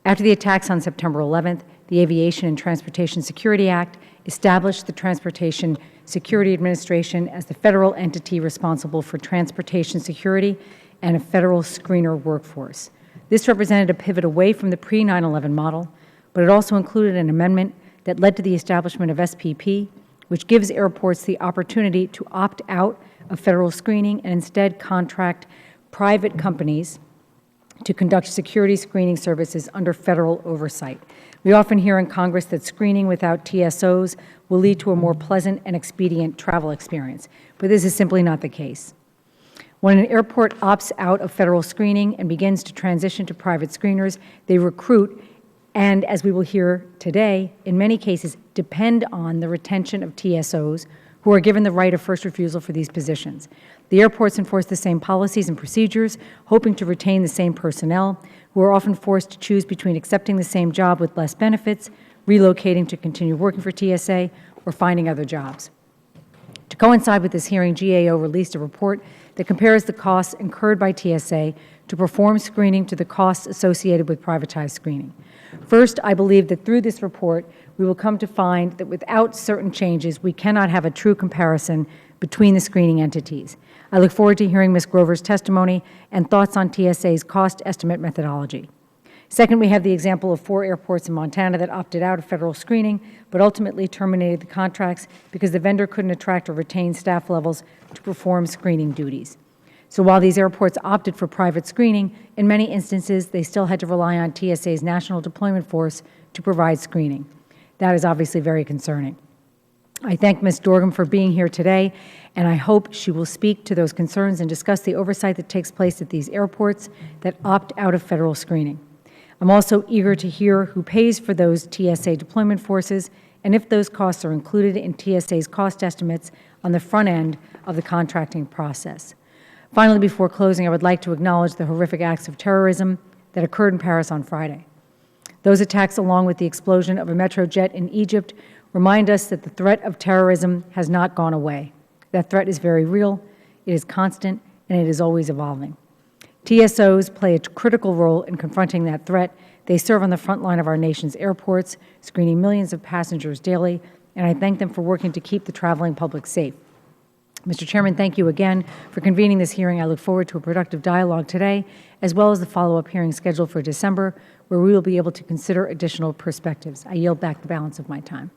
After the attacks on September 11th, the Aviation and Transportation Security Act established the Transportation Security Administration as the federal entity responsible for transportation security and a federal screener workforce. This represented a pivot away from the pre-9/11 model, but it also included an amendment that led to the establishment of SPP, which gives airports the opportunity to opt out of federal screening and instead contract private companies to conduct security screening services under federal oversight. We often hear in Congress that screening without TSOs will lead to a more pleasant and expedient travel experience, but this is simply not the case. When an airport opts out of federal screening and begins to transition to private screeners, they recruit and, as we will hear today, in many cases depend on the retention of TSOs who are given the right of first refusal for these positions. The airports enforce the same policies and procedures, hoping to retain the same personnel, who are often forced to choose between accepting the same job with less benefits, relocating to continue working for TSA, or finding other jobs. To coincide with this hearing, GAO released a report that compares the costs incurred by TSA to perform screening to the costs associated with privatized screening. First, I believe that through this report, we will come to find that without certain changes, we cannot have a true comparison between the screening entities. I look forward to hearing Ms. Grover's testimony and thoughts on TSA's cost estimate methodology. Second, we have the example of 4 airports in Montana that opted out of federal screening, but ultimately terminated the contracts because the vendor couldn't attract or retain staff levels to perform screening duties. So while these airports opted for private screening, in many instances they still had to rely on TSA's national deployment force to provide screening. That is obviously very concerning. I thank Ms. Dorgum for being here today, and I hope she will speak to those concerns and discuss the oversight that takes place at these airports that opt out of federal screening. I'm also eager to hear who pays for those TSA deployment forces and if those costs are included in TSA's cost estimates on the front end of the contracting process. Finally, before closing, I would like to acknowledge the horrific acts of terrorism that occurred in Paris on Friday. Those attacks, along with the explosion of a metro jet in Egypt, remind us that the threat of terrorism has not gone away. That threat is very real, it is constant, and it is always evolving. TSOs play a critical role in confronting that threat. They serve on the front line of our nation's airports, screening millions of passengers daily, and I thank them for working to keep the traveling public safe. Mr. Chairman, thank you again for convening this hearing. I look forward to a productive dialogue today, as well as the follow-up hearing scheduled for December, where we will be able to consider additional perspectives. I yield back the balance of my time.